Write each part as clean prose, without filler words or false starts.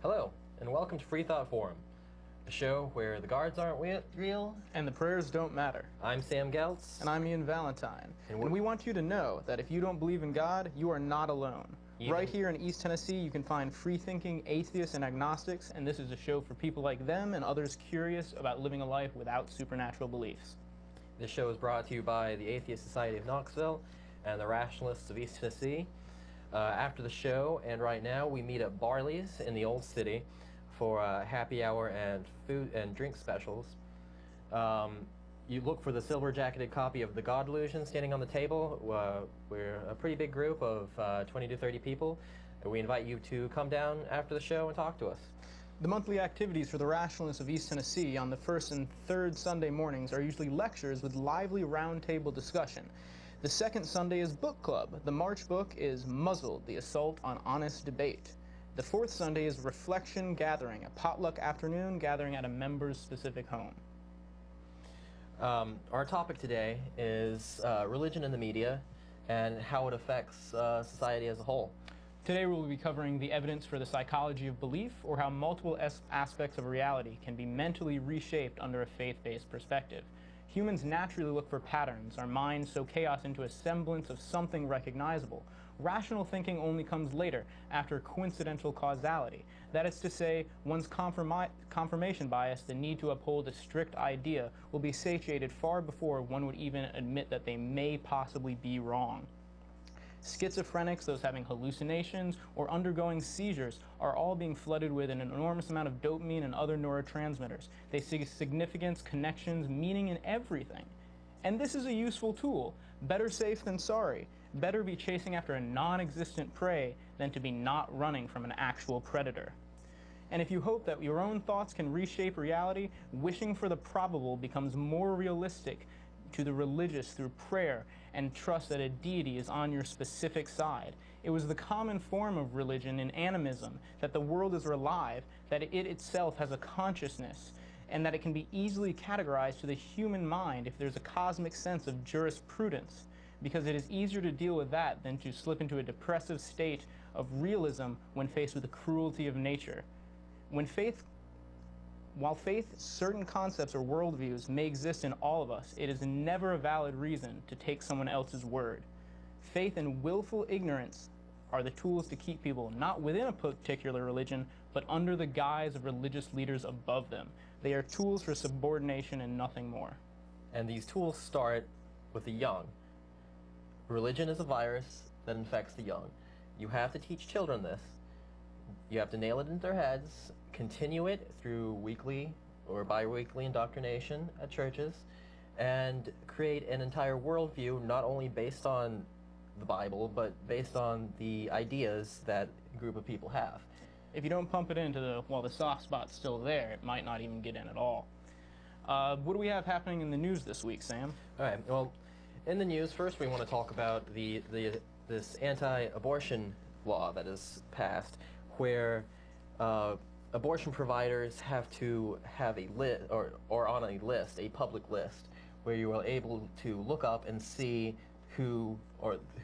Hello, and welcome to Freethought Forum, a show where the guards aren't real. And the prayers don't matter. I'm Sam Geltz. And I'm Ian Valentine. And we want you to know that if you don't believe in God, you are not alone. Right here in East Tennessee, you can find free-thinking atheists and agnostics, and this is a show for people like them and others curious about living a life without supernatural beliefs. This show is brought to you by the Atheist Society of Knoxville and the Rationalists of East Tennessee. After the show, and right now, we meet at Barley's in the Old City for happy hour and food and drink specials. You look for the silver-jacketed copy of The God Delusion standing on the table. We're a pretty big group of 20 to 30 people. We invite you to come down after the show and talk to us. The monthly activities for the Rationalists of East Tennessee on the first and third Sunday mornings are usually lectures with lively roundtable discussion. The second Sunday is book club. The March book is Muzzled, the Assault on Honest Debate. The fourth Sunday is reflection gathering, a potluck afternoon gathering at a member's specific home. Our topic today is religion in the media and how it affects society as a whole. Today we'll be covering the evidence for the psychology of belief, or how multiple aspects of reality can be mentally reshaped under a faith-based perspective. Humans naturally look for patterns. Our minds sow chaos into a semblance of something recognizable. Rational thinking only comes later, after coincidental causality. That is to say, one's confirmation bias, the need to uphold a strict idea, will be satiated far before one would even admit that they may possibly be wrong. Schizophrenics, those having hallucinations, or undergoing seizures are all being flooded with an enormous amount of dopamine and other neurotransmitters. They see significance, connections, meaning in everything. And this is a useful tool. Better safe than sorry. Better be chasing after a non-existent prey than to be not running from an actual predator. And if you hope that your own thoughts can reshape reality, wishing for the probable becomes more realistic to the religious through prayer and trust that a deity is on your specific side. It was the common form of religion in animism, that the world is alive, that it itself has a consciousness, and that it can be easily categorized to the human mind if there's a cosmic sense of jurisprudence, because it is easier to deal with that than to slip into a depressive state of realism when faced with the cruelty of nature. While faith, certain concepts or worldviews may exist in all of us, it is never a valid reason to take someone else's word. Faith and willful ignorance are the tools to keep people not within a particular religion, but under the guise of religious leaders above them. They are tools for subordination and nothing more. And these tools start with the young. Religion is a virus that infects the young. You have to teach children this. You have to nail it into their heads, continue it through weekly or bi-weekly indoctrination at churches, and create an entire worldview not only based on the Bible, but based on the ideas that a group of people have. If you don't pump it into while the soft spot's still there, it might not even get in at all. What do we have happening in the news this week, Sam? All right, well, in the news, first we want to talk about this anti-abortion law that is passed, where abortion providers have to have a list, or on a list, a public list, where you are able to look up and see who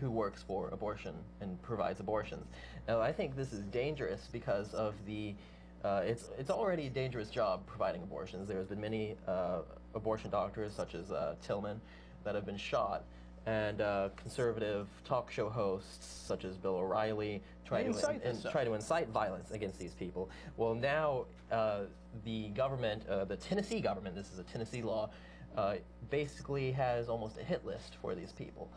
works for abortion and provides abortions. Now, I think this is dangerous because of the it's already a dangerous job providing abortions. There's been many abortion doctors, such as Tillman, that have been shot, and conservative talk show hosts such as Bill O'Reilly try to incite violence against these people. Well, now the government, the Tennessee government, this is a Tennessee law, basically has almost a hit list for these people.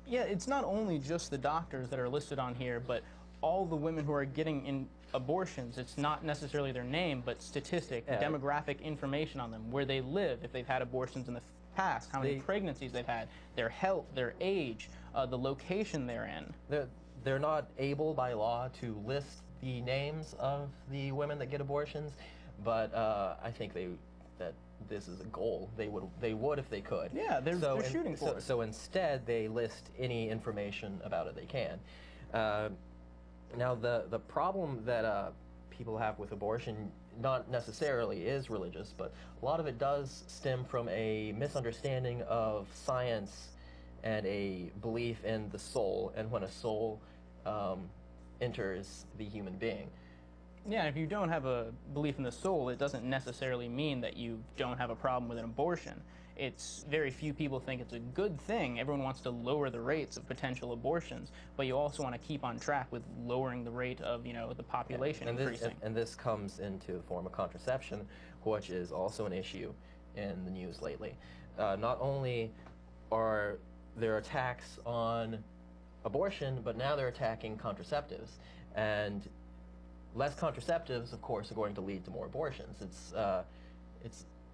Yeah, it's not only just the doctors that are listed on here, but all the women who are getting abortions. It's not necessarily their name, but statistic, demographic information on them, where they live, if they've had abortions in the past, how many pregnancies they've had, their health, their age, the location they're in. They're not able by law to list the names of the women that get abortions, but I think that this is a goal. They would if they could. Yeah, they're shooting for it. So instead, they list any information about it they can. Now, the problem that people have with abortion not necessarily is religious, but a lot of it does stem from a misunderstanding of science and a belief in the soul, and when a soul enters the human being. Yeah, if you don't have a belief in the soul, it doesn't necessarily mean that you don't have a problem with an abortion. It's very few people think it's a good thing. Everyone wants to lower the rates of potential abortions, but you also want to keep on track with lowering the rate of, the population increasing. And this comes into the form of contraception, which is also an issue in the news lately. Not only are there attacks on abortion, but now they're attacking contraceptives. And less contraceptives, of course, are going to lead to more abortions.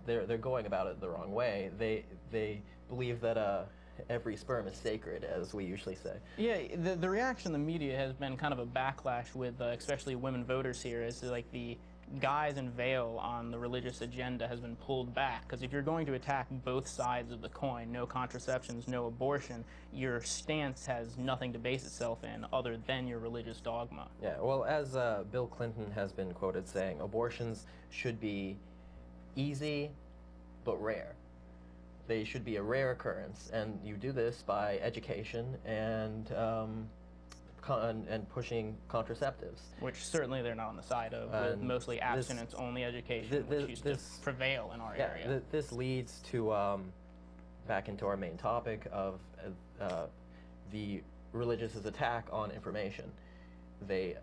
They're going about it the wrong way. They believe that every sperm is sacred, as we usually say. Yeah, the reaction in the media has been kind of a backlash with especially women voters here, as like the guise and veil on the religious agenda has been pulled back. Because if you're going to attack both sides of the coin, no contraceptions, no abortion, your stance has nothing to base itself in other than your religious dogma. Yeah, well, as Bill Clinton has been quoted saying, abortions should be easy but rare. They should be a rare occurrence, and you do this by education and pushing contraceptives. Which certainly they're not on the side of, with mostly abstinence-only education, which used to prevail in our area. This leads to, back into our main topic of the religious' attack on information. They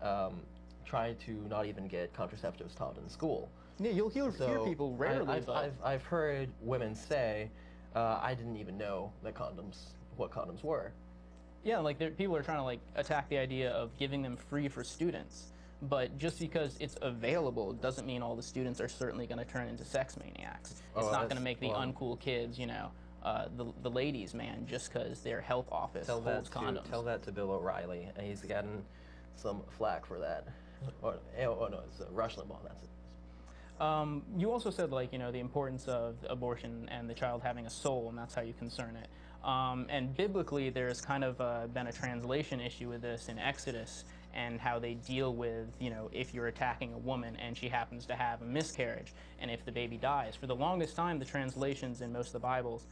try to not even get contraceptives taught in school. Yeah, you'll hear people rarely. I've heard women say, I didn't even know that what condoms were. Yeah, like people are trying to attack the idea of giving them free for students, but just because it's available doesn't mean all the students are certainly going to turn into sex maniacs. It's not going to make the uncool kids, the ladies' man, just because their health office holds condoms. Tell that to Bill O'Reilly, and he's gotten some flack for that. Oh no, it's Rush Limbaugh. That's it. You also said, the importance of abortion and the child having a soul, and that's how you concern it. And biblically, there's kind of been a translation issue with this in Exodus, and how they deal with, if you're attacking a woman and she happens to have a miscarriage, and if the baby dies. For the longest time, the translations in most of the Bibles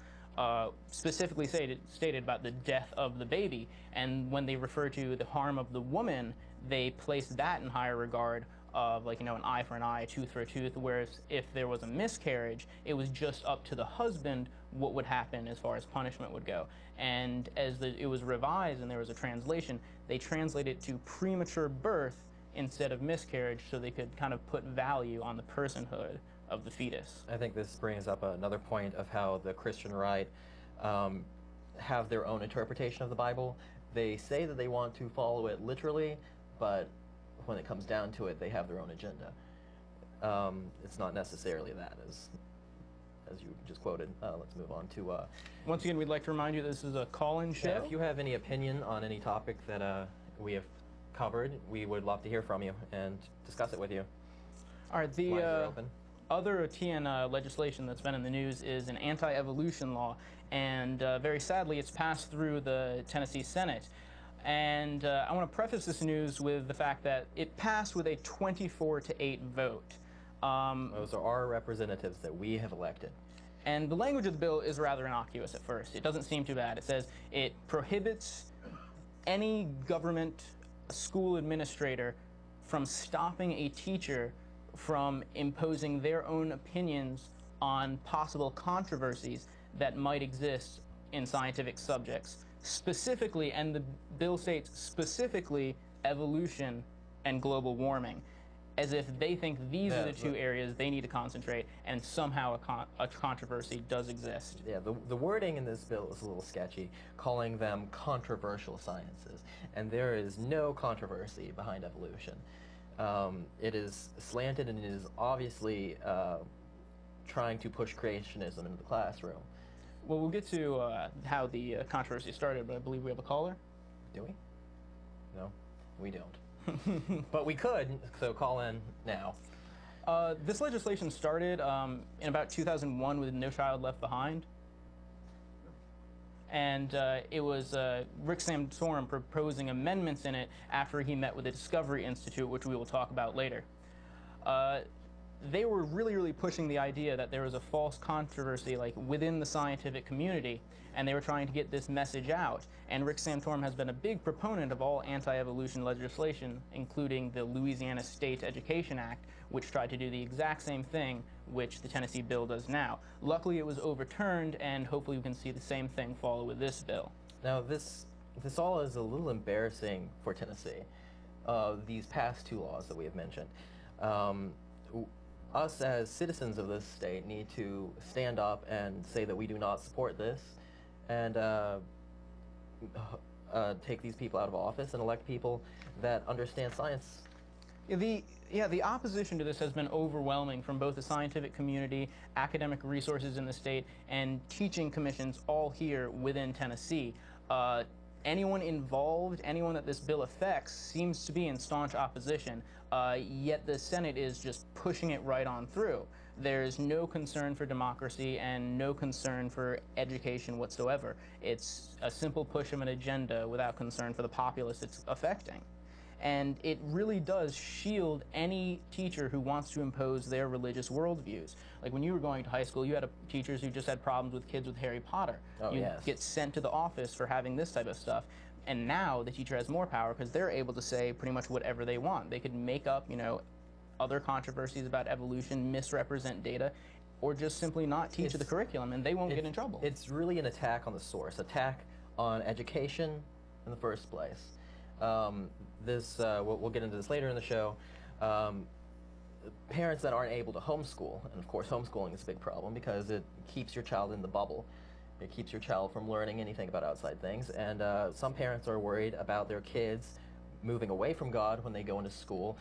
specifically stated about the death of the baby, and when they refer to the harm of the woman, they place that in higher regard of an eye for an eye, a tooth for a tooth, whereas if there was a miscarriage, it was just up to the husband what would happen as far as punishment would go. And as it was revised and there was a translation, they translated it to premature birth instead of miscarriage, so they could kind of put value on the personhood of the fetus. I think this brings up another point of how the Christian right have their own interpretation of the Bible. They say that they want to follow it literally, but when it comes down to it, they have their own agenda. It's not necessarily that, as you just quoted. Let's move on to... Once again, we'd like to remind you this is a call-in show. If you have any opinion on any topic that we have covered, we would love to hear from you and discuss it with you. All right, the other TN legislation that's been in the news is an anti-evolution law, and very sadly, it's passed through the Tennessee Senate. And I want to preface this news with the fact that it passed with a 24-8 vote. Those are our representatives that we have elected. And the language of the bill is rather innocuous at first. It doesn't seem too bad. It says it prohibits any government school administrator from stopping a teacher from imposing their own opinions on possible controversies that might exist in scientific subjects. Specifically, and the bill states specifically, evolution and global warming, as if they think these are the two areas they need to concentrate, and somehow a controversy does exist. Yeah, the wording in this bill is a little sketchy, calling them controversial sciences, and there is no controversy behind evolution. It is slanted, and it is obviously trying to push creationism into the classroom. Well, we'll get to how the controversy started, but I believe we have a caller. Do we? No, we don't. But we could, so call in now. This legislation started in about 2001 with No Child Left Behind. And it was Rick Santorum proposing amendments in it after he met with the Discovery Institute, which we will talk about later. they were really pushing the idea that there was a false controversy like within the scientific community, and they were trying to get this message out. And Rick Santorum has been a big proponent of all anti-evolution legislation, including the Louisiana State Education Act, which tried to do the exact same thing which the Tennessee bill does now. Luckily it was overturned, and hopefully we can see the same thing follow with this bill. Now this all is a little embarrassing for Tennessee, these past two laws that we have mentioned. Us as citizens of this state need to stand up and say that we do not support this, and take these people out of office and elect people that understand science. The opposition to this has been overwhelming from both the scientific community, academic resources in the state, and teaching commissions all here within Tennessee. Anyone involved, anyone that this bill affects, seems to be in staunch opposition, yet the Senate is just pushing it right on through. There's no concern for democracy and no concern for education whatsoever. It's a simple push of an agenda without concern for the populace it's affecting. And it really does shield any teacher who wants to impose their religious worldviews. Like when you were going to high school, you had teachers who just had problems with kids with Harry Potter. You'd get sent to the office for having this type of stuff. And now the teacher has more power because they're able to say pretty much whatever they want. They could make up, other controversies about evolution, misrepresent data, or just simply not teach the curriculum, and they won't get in trouble. It's really an attack on the source, attack on education in the first place. We'll get into this later in the show. Parents that aren't able to homeschool, and of course homeschooling is a big problem because it keeps your child in the bubble. It keeps your child from learning anything about outside things, and some parents are worried about their kids moving away from God when they go into school.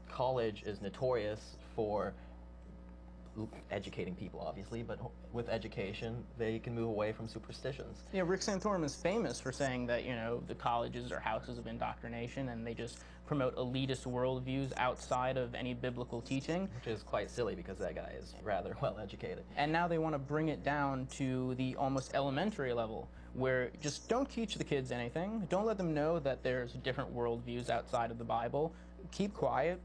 College is notorious for educating people, obviously, but with education, they can move away from superstitions. Yeah, Rick Santorum is famous for saying that, the colleges are houses of indoctrination and they just promote elitist worldviews outside of any biblical teaching. Which is quite silly because that guy is rather well educated. And now they want to bring it down to the almost elementary level, where just don't teach the kids anything. Don't let them know that there's different worldviews outside of the Bible. Keep quiet.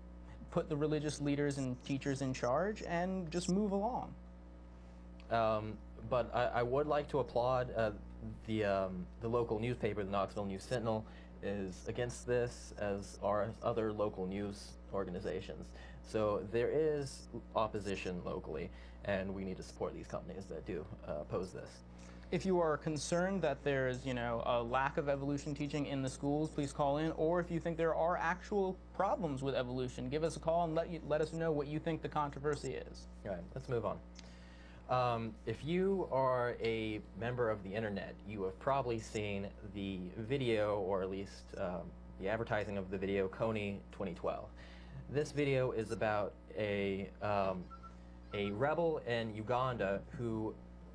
Put the religious leaders and teachers in charge and just move along. But I would like to applaud the local newspaper, the Knoxville News Sentinel, is against this, as are other local news organizations. So there is opposition locally, and we need to support these companies that do oppose this. If you are concerned that there's, a lack of evolution teaching in the schools, please call in. Or if you think there are actual problems with evolution, give us a call and let us know what you think the controversy is. All right, let's move on. If you are a member of the internet, you have probably seen the video, or at least the advertising of the video, Kony 2012. This video is about a rebel in Uganda who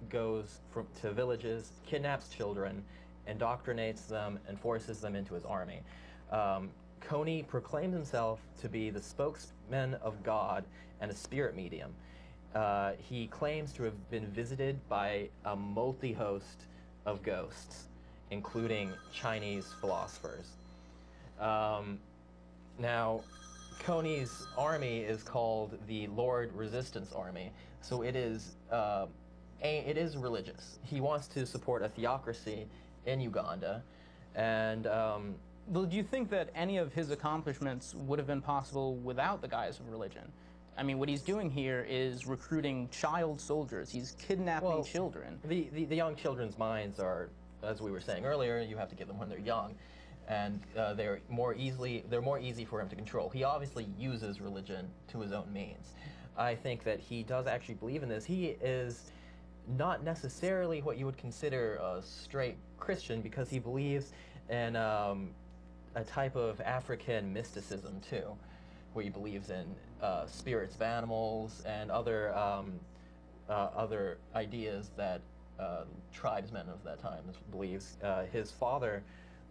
goes to villages, kidnaps children, indoctrinates them, and forces them into his army. Kony proclaims himself to be the spokesman of God and a spirit medium. He claims to have been visited by a multi-host of ghosts, including Chinese philosophers. Now, Kony's army is called the Lord Resistance Army, so it is religious. He wants to support a theocracy in Uganda, and Well, do you think that any of his accomplishments would have been possible without the guise of religion? I mean, what he's doing here is recruiting child soldiers. He's kidnapping children. The young children's minds are, as we were saying earlier, you have to get them when they're young, and they're more easy for him to control. He obviously uses religion to his own means. I think that he does actually believe in this. He is not necessarily what you would consider a straight Christian, because he believes in a type of African mysticism too, where he believes in spirits of animals and other ideas that tribesmen of that time believes. His father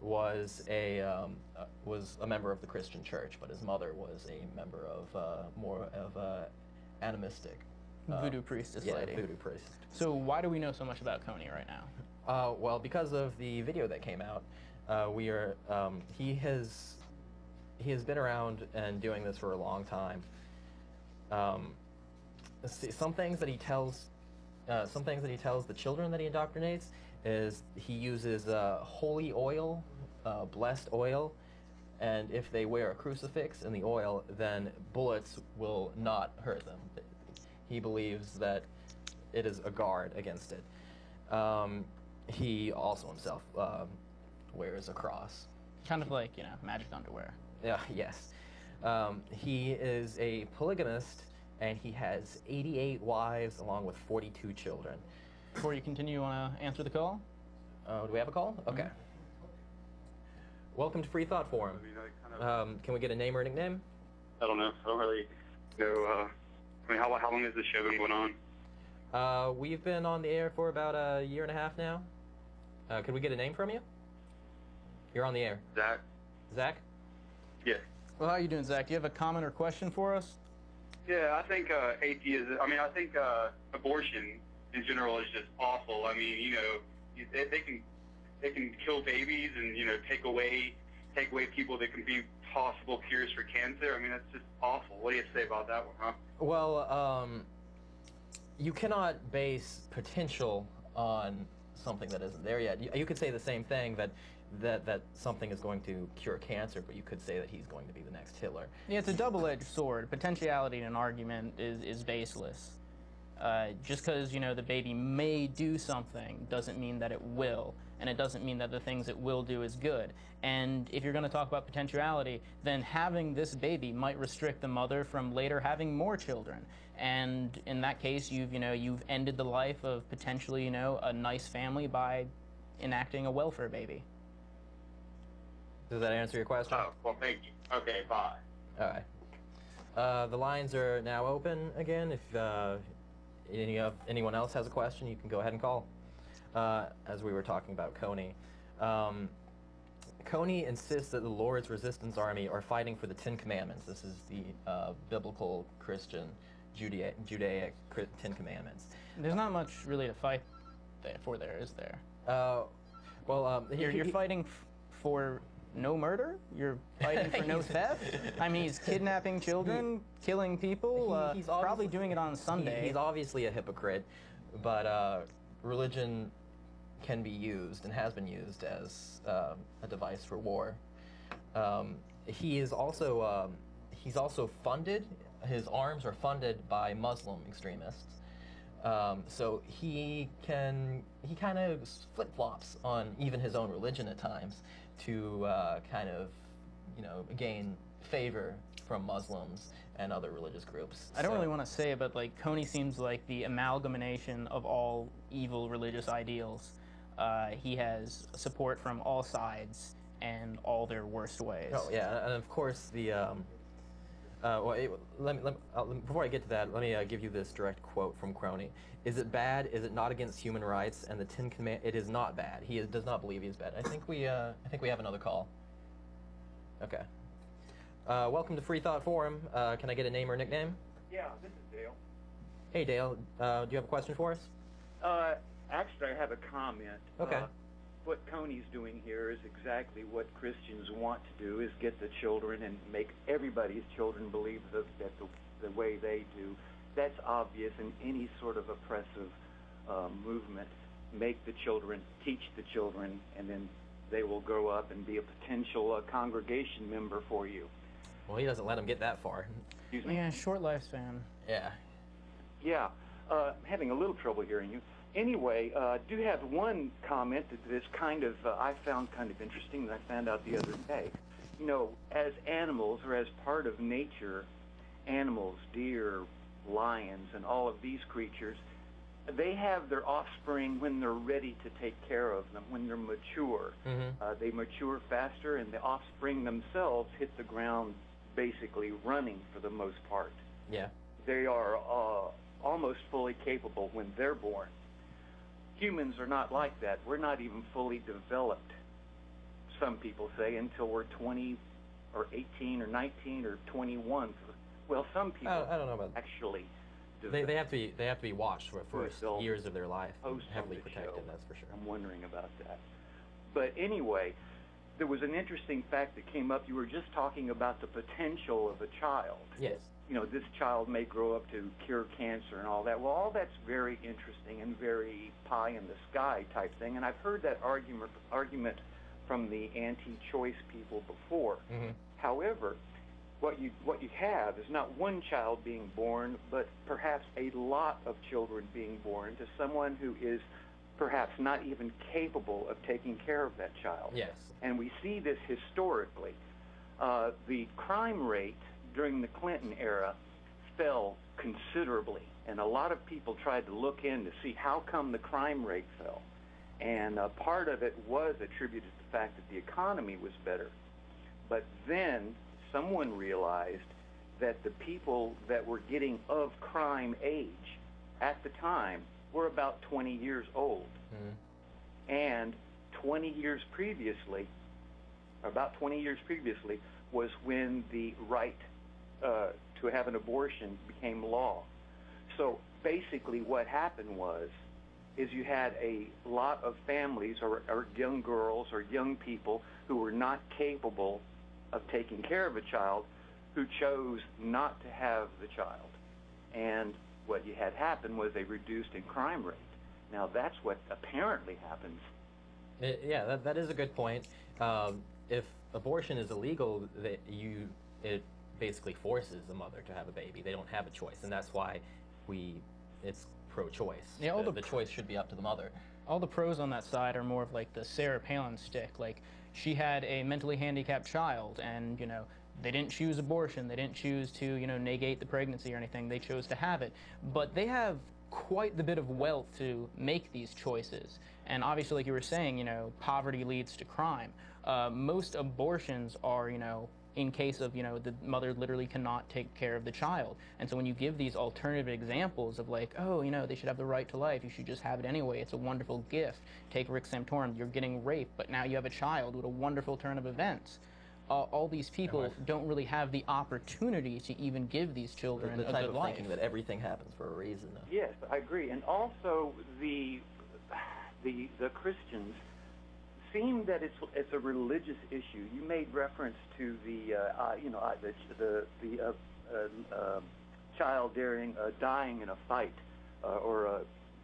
was a member of the Christian church, but his mother was a member of more of a animistic Voodoo priestess lady. Voodoo priest. So why do we know so much about Kony right now? Well, because of the video that came out, he has been around and doing this for a long time. Some things that he tells the children that he indoctrinates is he uses holy oil, blessed oil, and if they wear a crucifix in the oil, then bullets will not hurt them. He believes that it is a guard against it. He also himself wears a cross. Kind of like, magic underwear. Yeah, yes. He is a polygamist, and he has 88 wives along with 42 children. Before you continue, you want to answer the call? Do we have a call? Okay. Mm-hmm. Welcome to Freethought Forum. Can we get a name or a nickname? I don't know. I don't really know. How long has this show been going on? We've been on the air for about a year and a half now. Could we get a name from you? You're on the air. Zach. Zach? Yes. Well, how are you doing, Zach? Do you have a comment or question for us? Yeah, I think atheism. I think abortion in general is just awful. I mean, they can kill babies and take away people that can be possible cures for cancer. I mean, that's just awful. What do you have to say about that one, huh? Well, you cannot base potential on something that isn't there yet. You could say the same thing that something is going to cure cancer, but you could say that he's going to be the next Hitler. Yeah, it's a double-edged sword. Potentiality in an argument is baseless. Just because, the baby may do something doesn't mean that it will, and it doesn't mean that the things it will do is good. And if you're going to talk about potentiality, then having this baby might restrict the mother from later having more children. And in that case, you've ended the life of potentially, a nice family by enacting a welfare baby. Does that answer your question? Oh, well, thank you. Okay, bye. All right. The lines are now open again. If anyone else has a question, you can go ahead and call. As we were talking about Coney. Coney insists that the Lord's Resistance Army are fighting for the Ten Commandments. This is the biblical Christian Judaic Ten Commandments. There's not much really to fight for there, is there? You're fighting for no murder? You're fighting for no theft? I mean, he's kidnapping children, killing people, he's probably doing it on Sunday. He's obviously a hypocrite, but religion can be used and has been used as a device for war. He's also funded. His arms are funded by Muslim extremists. So he kind of flip-flops on even his own religion at times to gain favor from Muslims and other religious groups. I don't really want to say it, but Coney seems like the amalgamation of all evil religious ideals. He has support from all sides and all their worst ways. Oh yeah, and of course before I get to that, let me give you this direct quote from Crony. Is it bad? Is it not against human rights? And the Ten Commandments. It is not bad. He does not believe he is bad. I think we have another call. Okay. Welcome to Freethought Forum. Can I get a name or nickname? Yeah, this is Dale. Hey Dale, do you have a question for us? Actually, I have a comment. Okay. What Coney's doing here is exactly what Christians want to do, is get the children and make everybody's children believe that the way they do. That's obvious in any sort of oppressive movement. Make the children, teach the children, and then they will grow up and be a potential congregation member for you. Well, he doesn't let them get that far. Excuse me? Yeah, short lifespan. Yeah. Yeah. Having a little trouble hearing you. Anyway, I do have one comment that is I found kind of interesting that I found out the other day. As animals or as part of nature, animals, deer, lions, and all of these creatures, they have their offspring when they're ready to take care of them, when they're mature. Mm-hmm. They mature faster, and the offspring themselves hit the ground basically running for the most part. Yeah. They are almost fully capable when they're born. Humans are not like that. We're not even fully developed, some people say, until we're 20 or 18 or 19 or 21. Well, some people I don't know about actually they have to be watched for the first years of their life, heavily the protected. show. That's for sure. I'm wondering about that. But anyway, there was an interesting fact that came up. You were just talking about the potential of a child. Yes. You know, this child may grow up to cure cancer and all that. Well, all that's very interesting and very pie in the sky type thing. And I've heard that argument from the anti-choice people before. Mm-hmm. However, what you have is not one child being born, but perhaps a lot of children being born to someone who is perhaps not even capable of taking care of that child. Yes. And we see this historically. The crime rate during the Clinton era fell considerably, and a lot of people tried to look in to see how come the crime rate fell. And part of it was attributed to the fact that the economy was better. But then someone realized that the people that were getting of crime age at the time were about 20 years old. Mm-hmm. And 20 years previously, about 20 years previously, was when the right to have an abortion became law. So basically what happened is you had a lot of families or young girls or young people who were not capable of taking care of a child who chose not to have the child. And what you had happen was a reduced in crime rate. Now that's what apparently happens. Yeah, that is a good point. If abortion is illegal, it basically forces the mother to have a baby. They don't have a choice, and that's why it's pro-choice. Yeah, the choice should be up to the mother. All the pros on that side are more of like the Sarah Palin stick. Like, she had a mentally handicapped child, and, you know, they didn't choose abortion. They didn't choose to, you know, negate the pregnancy or anything. They chose to have it. But they have quite the bit of wealth to make these choices. And obviously, like you were saying, you know, poverty leads to crime. Most abortions are, you know, in case of, you know, the mother literally cannot take care of the child. And so when you give these alternative examples of like, oh, you know, they should have the right to life, you should just have it anyway, it's a wonderful gift. Take Rick Santorum, you're getting raped, but now you have a child with a wonderful turn of events. All these people don't really have the opportunity to even give these children a good life. The type of thinking that everything happens for a reason. Yes, I agree. And also the Christians seem that it's a religious issue. You made reference to the child dying in a fight or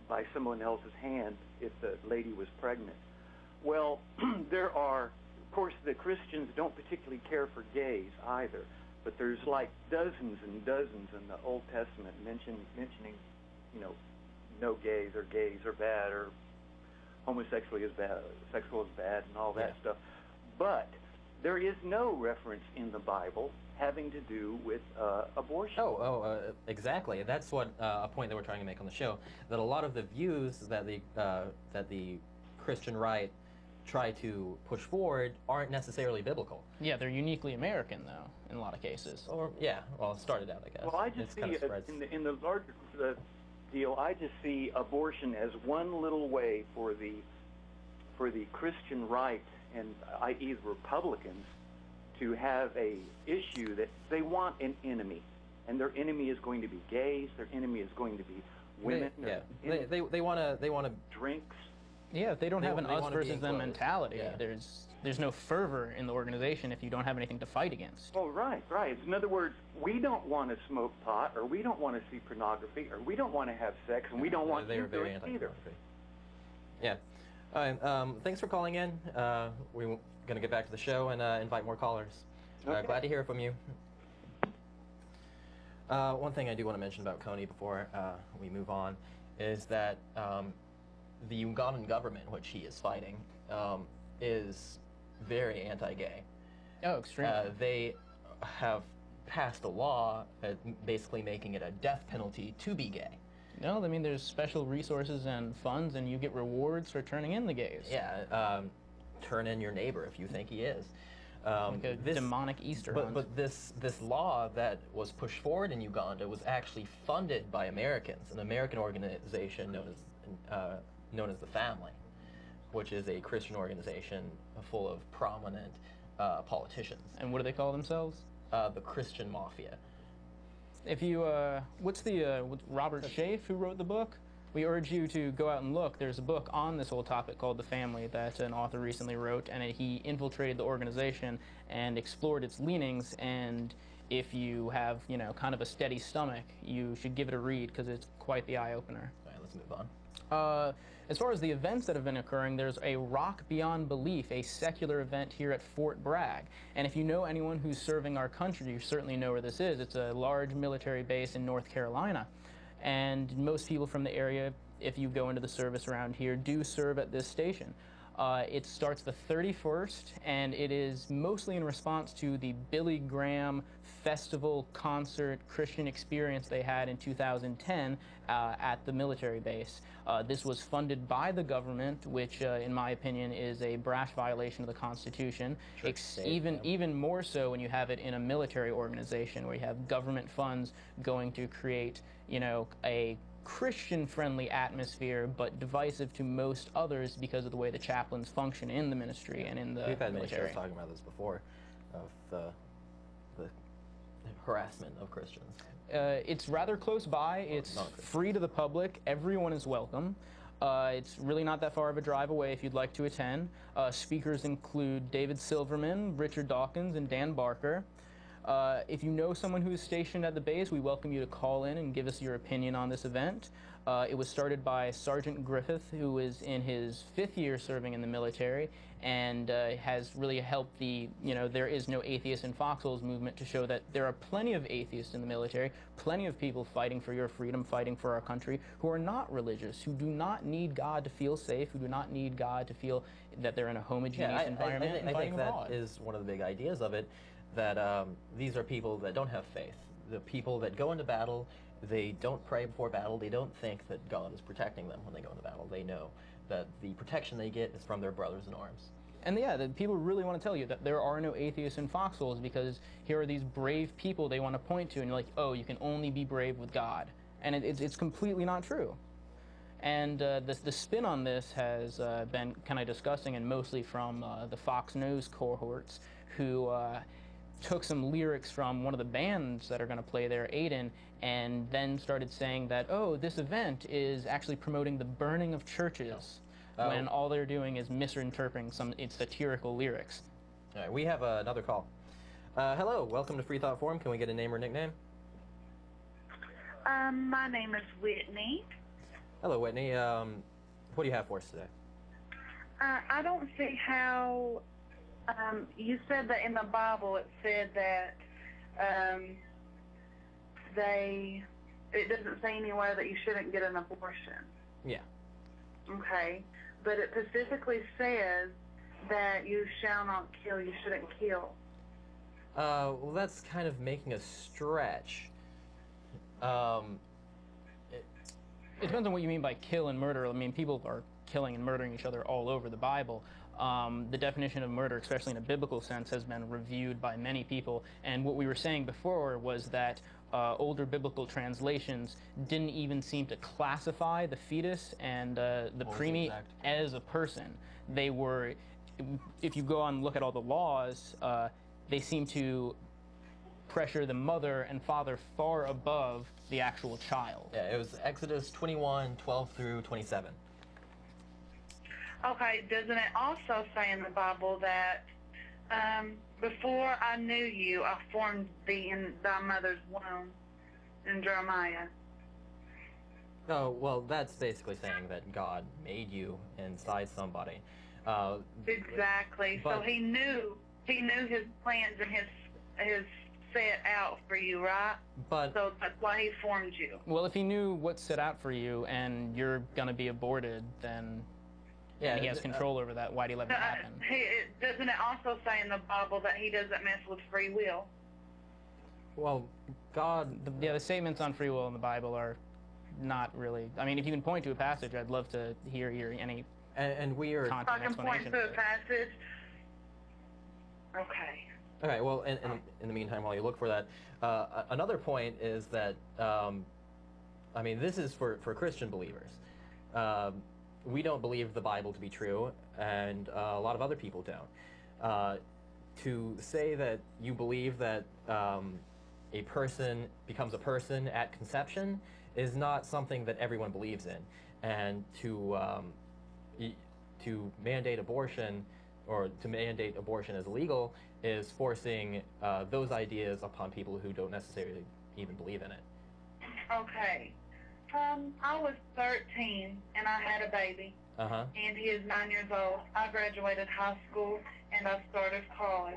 by someone else's hand if the lady was pregnant. Well, there are, of course, the Christians don't particularly care for gays either, but there's like dozens and dozens in the Old Testament mentioning, you know, no gays or bad or homosexual is bad, sexual is bad, and all that stuff. But there is no reference in the Bible having to do with abortion. Exactly. That's what a point that we're trying to make on the show. That a lot of the views that the Christian right try to push forward aren't necessarily biblical. Yeah, they're uniquely American, though, in a lot of cases. Or it started out, I guess. Well, I just see in the larger deal, I just see abortion as one little way for the Christian right and i.e. the Republicans to have a issue that they want an enemy, and their enemy is going to be gays. Their enemy is going to be women. They want to drinks. Yeah, they don't have an us versus them mentality. Yeah. There's no fervor in the organization if you don't have anything to fight against. Oh, right. In other words, we don't want to smoke pot, or we don't want to see pornography, or we don't want to have sex, and we don't want to do it either. Yeah. All right. Thanks for calling in. We're going to get back to the show and invite more callers. Okay. Glad to hear from you. One thing I do want to mention about Coney before we move on is that the Ugandan government, which he is fighting, is very anti-gay. Oh, extremely. They have passed a law basically making it a death penalty to be gay. No, I mean, there's special resources and funds, and you get rewards for turning in the gays. Yeah, turn in your neighbor if you think he is. Like a demonic Easter hunt. But this law that was pushed forward in Uganda was actually funded by Americans, an American organization known as the Family, which is a Christian organization full of prominent politicians. And what do they call themselves? The Christian Mafia. If you, what's Robert Schaaf, who wrote the book? We urge you to go out and look. There's a book on this whole topic called The Family that an author recently wrote, and he infiltrated the organization and explored its leanings. And if you have, you know, kind of a steady stomach, you should give it a read because it's quite the eye-opener. All right, let's move on. As far as the events that have been occurring, there's a Rock Beyond Belief, a secular event here at Fort Bragg. And if you know anyone who's serving our country, you certainly know where this is. It's a large military base in North Carolina. And most people from the area, if you go into the service around here, do serve at this station. It starts the 31st, and it is mostly in response to the Billy Graham festival concert Christian experience they had in 2010 at the military base. This was funded by the government, which in my opinion is a brash violation of the Constitution. Even more so when you have it in a military organization where you have government funds going to create, you know, a Christian-friendly atmosphere, but divisive to most others because of the way the chaplains function in the ministry and in the We've had many military. shows talking about this before, of the harassment of Christians. It's rather close by. It's free to the public. Everyone is welcome. It's really not that far of a drive away if you'd like to attend. Speakers include David Silverman, Richard Dawkins, and Dan Barker. If you know someone who's stationed at the base, we welcome you to call in and give us your opinion on this event. It was started by Sergeant Griffith, who is in his 5th year serving in the military, and has really helped the, you know, There Is No Atheist in Foxholes movement to show that there are plenty of atheists in the military, plenty of people fighting for your freedom, fighting for our country, who are not religious, who do not need God to feel safe, who do not need God to feel that they're in a homogeneous environment. I think that is one of the big ideas of it, that these are people that don't have faith. The people that go into battle, they don't pray before battle. They don't think that God is protecting them when they go into battle. They know that the protection they get is from their brothers in arms. And yeah, the people really want to tell you that there are no atheists in foxholes because here are these brave people they want to point to, and you're like, oh, you can only be brave with God. And it's completely not true. And the spin on this has been kind of disgusting, and mostly from the Fox News cohorts, who took some lyrics from one of the bands that are going to play there, Aiden, and then started saying that, oh, this event is actually promoting the burning of churches, when all they're doing is misinterpreting some satirical lyrics. All right, we have another call. Hello, welcome to Freethought Forum. Can we get a name or nickname? My name is Whitney. Hello, Whitney. What do you have for us today? I don't see how you said that in the Bible it said that it doesn't say anywhere that you shouldn't get an abortion. Yeah. Okay. But it specifically says that you shall not kill, you shouldn't kill. Well, that's kind of making a stretch. It depends on what you mean by kill and murder. I mean, people are killing and murdering each other all over the Bible. The definition of murder, especially in a biblical sense, has been reviewed by many people. And what we were saying before was that older biblical translations didn't even seem to classify the fetus and the preemie as a person. They were, if you go on and look at all the laws, they seem to pressure the mother and father far above the actual child. Yeah, it was Exodus 21:12 through 27. Okay, doesn't it also say in the Bible that before I knew you, I formed thee in thy mother's womb, in Jeremiah? Oh, well, that's basically saying that God made you inside somebody. Exactly. But, so he knew his plans and his set out for you, right? But so that's why he formed you. Well, if he knew what's set out for you and you're going to be aborted, then yeah, he has control over that. Why'd he let it happen? Doesn't it also say in the Bible that he doesn't mess with free will? Well, God... the statements on free will in the Bible are not really... I mean, if you can point to a passage, I'd love to hear any and we are... I can point to a passage. Okay. Okay, well, in the meantime, while you look for that, another point is that, I mean, this is for Christian believers. We don't believe the Bible to be true, and a lot of other people don't. To say that you believe that a person becomes a person at conception is not something that everyone believes in, and to mandate abortion, or to mandate abortion as illegal, is forcing those ideas upon people who don't necessarily even believe in it. Okay. I was 13 and I had a baby. And he is 9 years old. I graduated high school and I started college.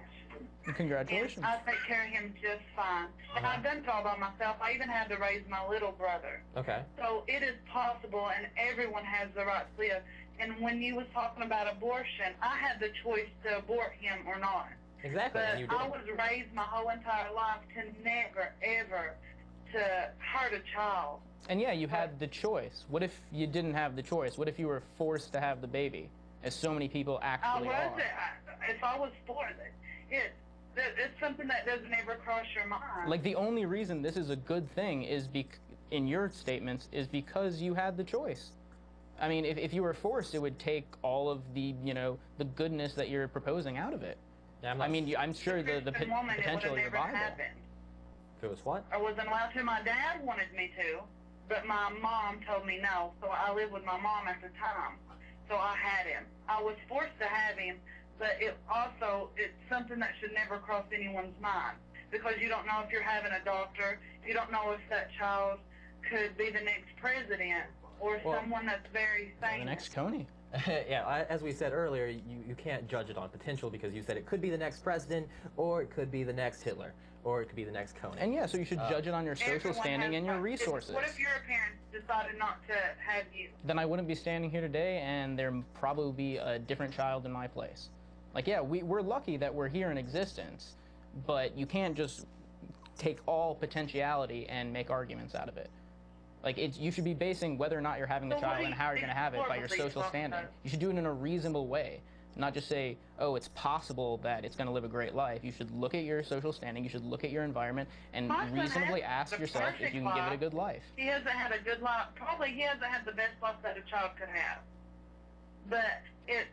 Congratulations. And I take care of him just fine. And I've done it all by myself. I even had to raise my little brother. Okay. So it is possible, and everyone has the right to live. And when you was talking about abortion, I had the choice to abort him or not. Exactly. But And you did. I was raised my whole entire life to never, ever to hurt a child. And yeah, you had the choice. What if you didn't have the choice? What if you were forced to have the baby, as so many people actually are? If I was forced, it's something that doesn't ever cross your mind. Like, the only reason this is a good thing is, in your statements, is because you had the choice. I mean, if you were forced, it would take all of the, the goodness that you're proposing out of it. Yeah, I'm sure the potential is viable. If it was what? I wasn't allowed to. My dad wanted me to, but my mom told me no. So I lived with my mom at the time. So I had him. I was forced to have him, but it's something that should never cross anyone's mind, because you don't know if you're having a doctor. You don't know if that child could be the next president or someone that's very famous. The next Coney. Yeah, as we said earlier, you can't judge it on potential, because you said it could be the next president, or it could be the next Hitler, or it could be the next Coney. And yeah, so you should judge it on your social standing and your resources. What if your parents decided not to have you? Then I wouldn't be standing here today, and there'd probably be a different child in my place. Like, yeah, we're lucky that we're here in existence, but you can't just take all potentiality and make arguments out of it. Like, you should be basing whether or not you're having the child and how you're going to have it by your social standing. You should do it in a reasonable way, not just say, oh, it's possible that it's going to live a great life. You should look at your social standing, you should look at your environment, and reasonably ask yourself if you can give it a good life. He hasn't had a good life. Probably he hasn't had the best life that a child could have. But if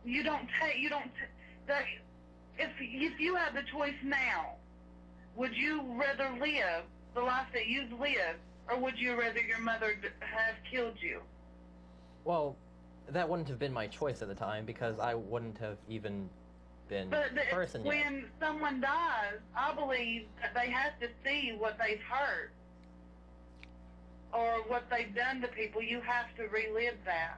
you had the choice now, would you rather live the life that you've lived, or would you rather your mother have killed you? Well, that wouldn't have been my choice at the time, because I wouldn't have even been the person yet. When someone dies, I believe that they have to see what they've hurt or what they've done to people. You have to relive that.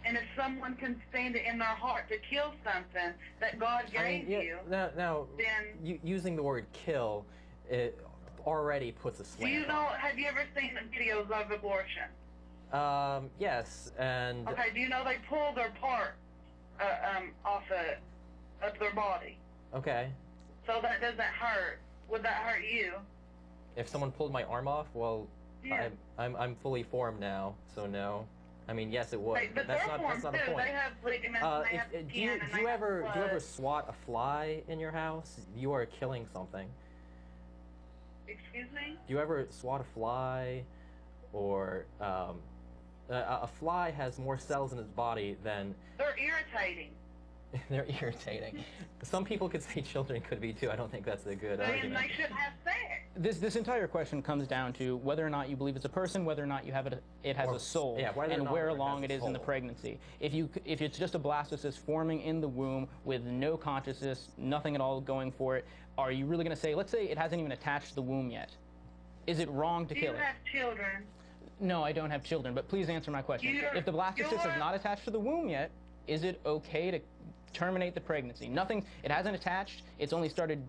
And if someone can stand it in their heart to kill something that God gave you, now, then using the word kill, it already puts a slant. Have you ever seen the videos of abortion? Yes, and... Okay, do you know they pull their part off of their body? Okay. So that doesn't hurt. Would that hurt you? If someone pulled my arm off, well, yeah. I'm fully formed now, so no. I mean, yes, it would. But that's they're not the point. They have ligaments, and they have skin, do you ever swat a fly in your house? You are killing something. Excuse me? Do you ever swat a fly, or a fly has more cells in its body than... They're irritating. They're irritating. Some people could say children could be too. I don't think that's a good argument. They shouldn't have sex. This entire question comes down to whether or not you believe it's a person, whether or not you have it has a soul, and where along it is in the pregnancy. If it's just a blastocyst forming in the womb with no consciousness, nothing at all going for it, are you really going to say, let's say it hasn't even attached to the womb yet? Is it wrong to kill it? Do you have children? No, I don't have children, but please answer my question. If the blastocyst has not attached to the womb yet, is it okay to terminate the pregnancy? It hasn't attached, it's only started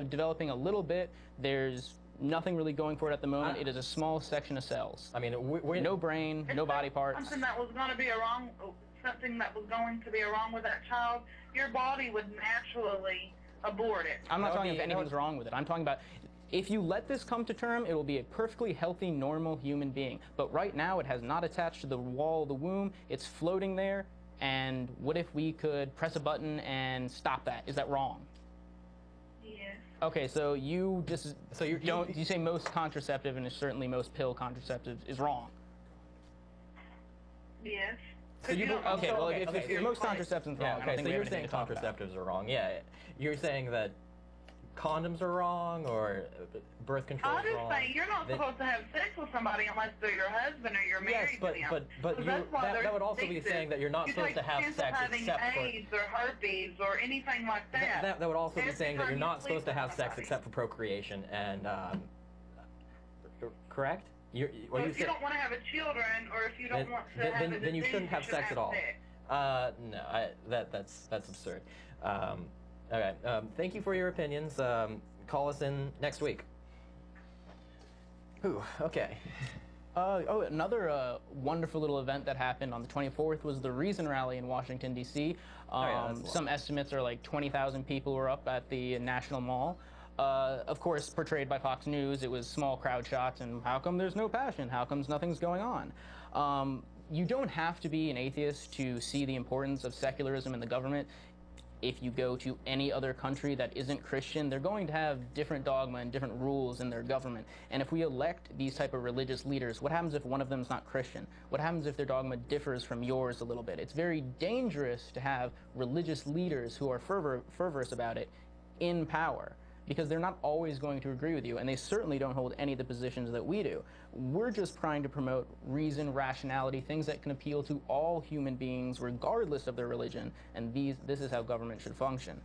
developing a little bit, there's nothing really going for it at the moment, it is a small section of cells. I mean, no brain, no body parts. Something that was going to be wrong with that child, your body would naturally abort it. I'm not talking if anything's wrong with it. I'm talking about if you let this come to term, it will be a perfectly healthy, normal human being. But right now, it has not attached to the wall of the womb, it's floating there. And what if we could press a button and stop that? Is that wrong? Yes. Okay, so you say most contraceptive, and certainly most pill contraceptive is wrong. Yes. So if most contraceptives are wrong, okay, so you're saying contraceptives are wrong. Yeah, you're saying that condoms are wrong or birth control I is wrong. just think you're not supposed to have sex with somebody unless they're your husband or you're married Yes, to them. but So you, that's why that would also be addicted. saying that you're not You supposed to take have chance sex of having except for... AIDS or herpes or anything like that. That would also be Every saying that time you're you not sleep supposed to with have sex somebody. except for procreation, and correct? So if you don't want to have children, or if you don't want to have a disease, then you shouldn't have sex at all. sex. No, that's absurd. Okay, thank you for your opinions. Call us in next week. Ooh, okay. Another wonderful little event that happened on the 24th was the Reason Rally in Washington, D.C. Some estimates are like 20,000 people were up at the National Mall. Of course, portrayed by Fox News, it was small crowd shots, and how come there's no passion? How comes nothing's going on? You don't have to be an atheist to see the importance of secularism in the government. If you go to any other country that isn't Christian, they're going to have different dogma and different rules in their government. And if we elect these type of religious leaders, what happens if one of them is not Christian? What happens if their dogma differs from yours a little bit? It's very dangerous to have religious leaders who are fervorous about it in power, because they're not always going to agree with you, and they certainly don't hold any of the positions that we do. We're just trying to promote reason, rationality, things that can appeal to all human beings regardless of their religion, and this is how government should function.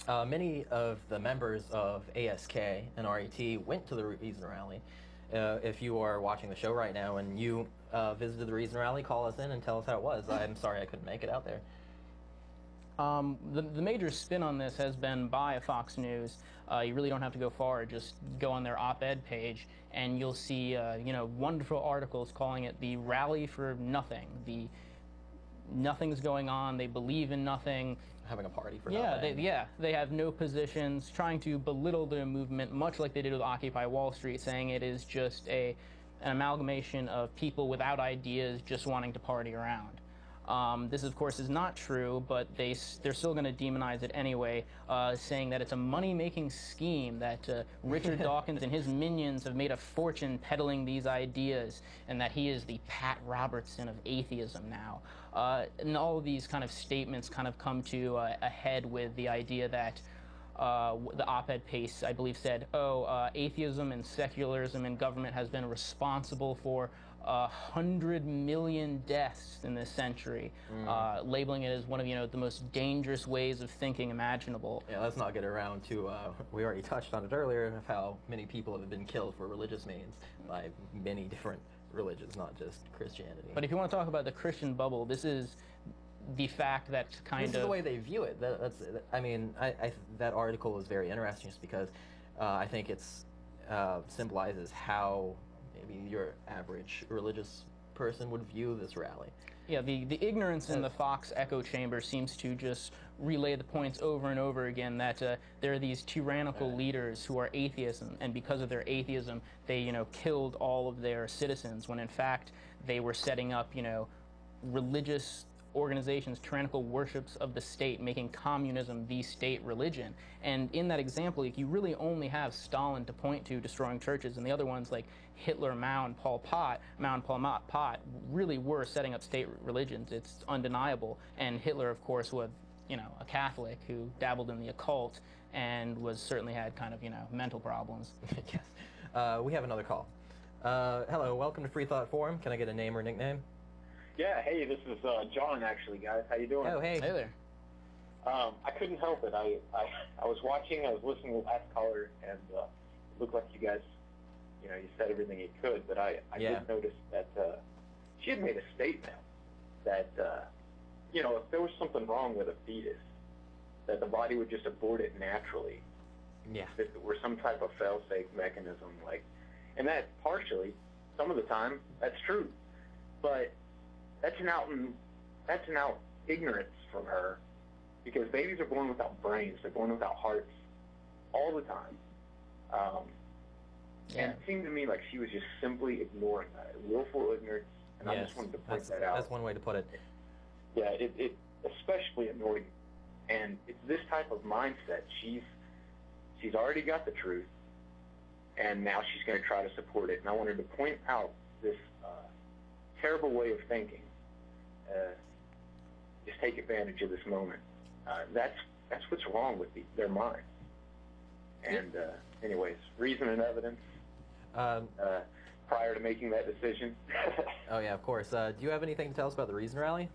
Many of the members of ASK and RET went to the Reason Rally. If you are watching the show right now and you visited the Reason Rally, call us in and tell us how it was. I'm sorry I couldn't make it out there. The major spin on this has been by Fox News. You really don't have to go far. Just go on their op-ed page, and you'll see wonderful articles calling it the rally for nothing. Nothing's going on. They believe in nothing. Having a party for nothing. They have no positions, trying to belittle the movement, much like they did with Occupy Wall Street, saying it is just an amalgamation of people without ideas just wanting to party around. This, of course, is not true, but they're still going to demonize it anyway, saying that it's a money-making scheme, that Richard Dawkins and his minions have made a fortune peddling these ideas, and that he is the Pat Robertson of atheism now. And all of these kind of statements kind of come to a head with the idea that the op-ed piece, I believe, said, atheism and secularism in government has been responsible for 100 million deaths in this century, labeling it as one of the most dangerous ways of thinking imaginable. Yeah, let's not get around to, we already touched on it earlier, of how many people have been killed for religious means by many different religions, not just Christianity. But if you want to talk about the Christian bubble, this is the fact that this is the way they view it. I mean, that article is very interesting just because I think it's symbolizes how maybe your average religious person would view this rally. Yeah, the ignorance in the Fox echo chamber seems to just relay the points over and over again that there are these tyrannical leaders who are atheists, and because of their atheism, they killed all of their citizens, when in fact they were setting up religious organizations, tyrannical worships of the state, making communism the state religion. And in that example, you really only have Stalin to point to destroying churches, and the other ones like Hitler, Mao, and Pol Pot really were setting up state religions. It's undeniable. And Hitler, of course, was a Catholic who dabbled in the occult and certainly had kind of mental problems. Yes. We have another call. Hello, welcome to Freethought Forum. Can I get a name or nickname? Yeah, hey, this is John, actually, guys. How you doing? Oh, hey. Hey there. I couldn't help it. I was watching, I was listening to the last caller, and it looked like you guys, you said everything you could, but I did notice that she had made a statement that, if there was something wrong with a fetus, that the body would just abort it naturally. Yeah. If it were some type of fail-safe mechanism, and that partially, some of the time, that's true. But that's an out ignorance from her, because babies are born without brains, they're born without hearts all the time. And it seemed to me like she was just simply ignoring that, willful ignorance, and I just wanted to point that out. That's one way to put it. Yeah, it especially annoyed me. And it's this type of mindset. She's already got the truth, and now she's going to try to support it. And I wanted to point out this terrible way of thinking. Just take advantage of this moment. That's what's wrong with their mind. And anyways, reason and evidence prior to making that decision. Oh yeah, of course. Do you have anything to tell us about the Reason Rally?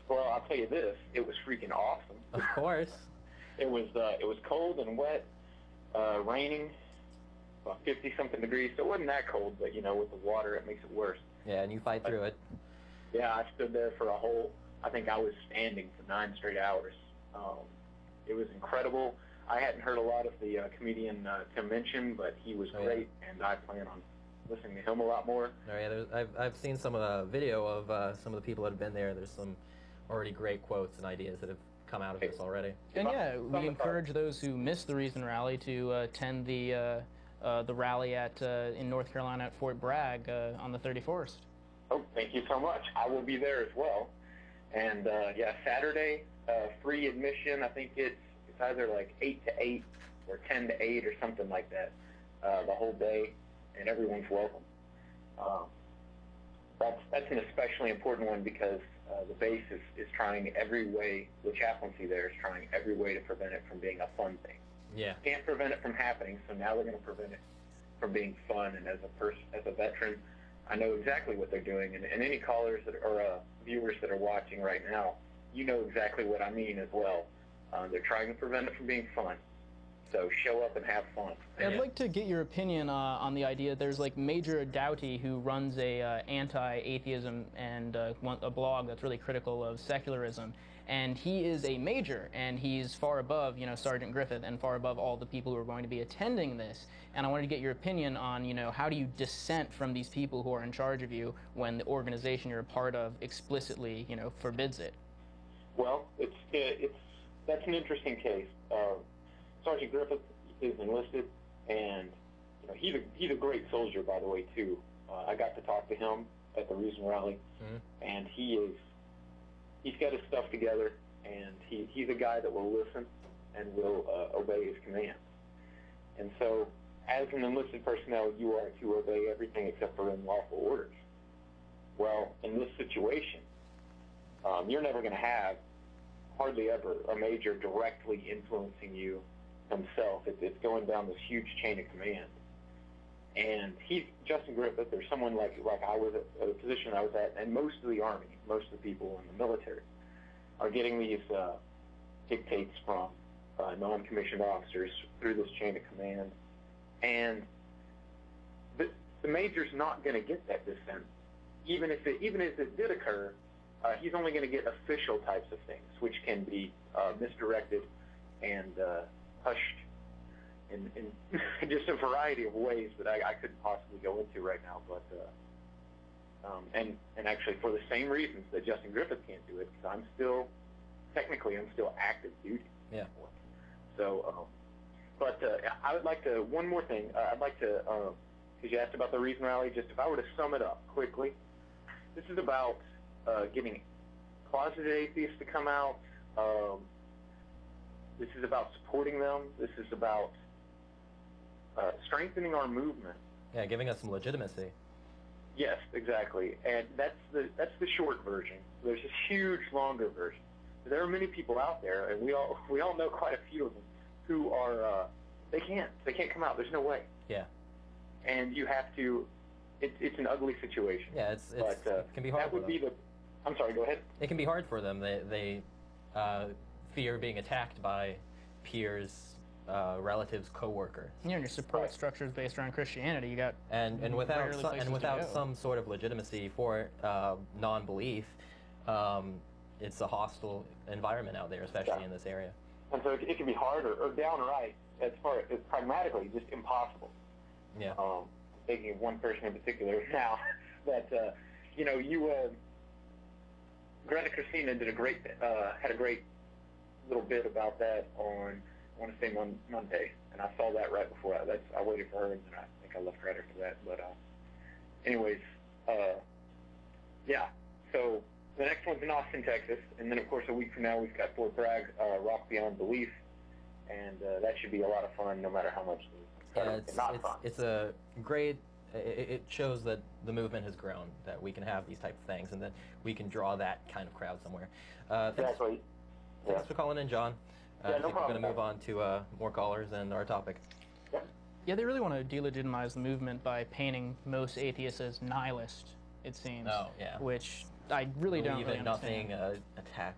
Well, I'll tell you this: it was freaking awesome. Of course. It was cold and wet, raining, about 50-something degrees. So it wasn't that cold, but you know, with the water, it makes it worse. Yeah, and you fight through it. Yeah, I stood there for I think I was standing for 9 straight hours. It was incredible. I hadn't heard a lot of the comedian Tim Minchin, but he was great, and I plan on listening to him a lot more. Oh yeah, I've seen some of the video of some of the people that have been there. There's some already great quotes and ideas that have come out of this already. And yeah, we encourage those who missed the Reason Rally to attend the rally in North Carolina at Fort Bragg on the 31st. Oh, thank you so much. I will be there as well. And yeah, Saturday, free admission. I think it's either like 8 to 8 or 10 to 8 or something like that, the whole day, and everyone's welcome. That's an especially important one because the base is trying every way, the chaplaincy there is trying every way to prevent it from being a fun thing. Yeah. Can't prevent it from happening, so now they're going to prevent it from being fun. And as a veteran, I know exactly what they're doing. And any callers or viewers that are watching right now, you know exactly what I mean as well. They're trying to prevent it from being fun. So show up and have fun. I'd like to get your opinion on the idea. There's like Major Doughty, who runs a anti-atheism and a blog that's really critical of secularism. And he is a major, and he's far above, you know, Sergeant Griffith, and far above all the people who are going to be attending this. And I wanted to get your opinion on, you know, how do you dissent from these people who are in charge of you when the organization you're a part of explicitly, you know, forbids it? Well, that's an interesting case. Sergeant Griffith is enlisted, and you know, he's a great soldier, by the way, too. I got to talk to him at the Reason Rally, and he's got his stuff together, and he's a guy that will listen and will obey his commands. And so, as an enlisted personnel, you are to obey everything except for unlawful orders. Well, in this situation, you're never going to have hardly ever a major directly influencing you himself. It's going down this huge chain of command. And Justin Griffith, or someone like I was at a position I was at, and most of the Army, most of the people in the military, are getting these dictates from non-commissioned officers through this chain of command. And the major's not going to get that dissent. Even if it did occur, he's only going to get official types of things, which can be misdirected and hushed in just a variety of ways that I couldn't possibly go into right now. But and actually for the same reasons that Justin Griffith can't do it, because I'm still active duty. Yeah. So, but I would like to, one more thing. I'd like to, because you asked about the Reason Rally, just if I were to sum it up quickly, this is about getting closeted atheists to come out. This is about supporting them. This is about strengthening our movement. Yeah, giving us some legitimacy. Yes, exactly. And that's the short version. There's this huge, longer version. There are many people out there, and we all know quite a few of them who are they can't come out. There's no way. Yeah. And you have to. It's an ugly situation. Yeah, it can be hard. That would be the. I'm sorry. Go ahead. It can be hard for them. They fear being attacked by peers, relatives, co-workers. Yeah, and your support structure is based around Christianity. You got and without some sort of legitimacy for non-belief, it's a hostile environment out there, especially in this area. And so it can be hard or downright, as far as pragmatically, just impossible. Yeah. Thinking of one person in particular now, that Greta Christina did had a great little bit about that on, I want to say Monday, and I saw that right before I waited for her, and then I think I left Greta for that. But anyways, yeah. So the next one's in Austin, Texas, and then of course a week from now we've got Fort Bragg, Rock Beyond Belief, and that should be a lot of fun, no matter how much it's not fun. It's a great. It shows that the movement has grown, that we can have these type of things, and that we can draw that kind of crowd somewhere. Exactly. Thanks for calling in, John. Yeah, I no think we're problem. going to move on to more callers and our topic. Yeah, they really want to delegitimize the movement by painting most atheists as nihilist, it seems. Oh, yeah. Which I really don't Believe really in understand. nothing, attack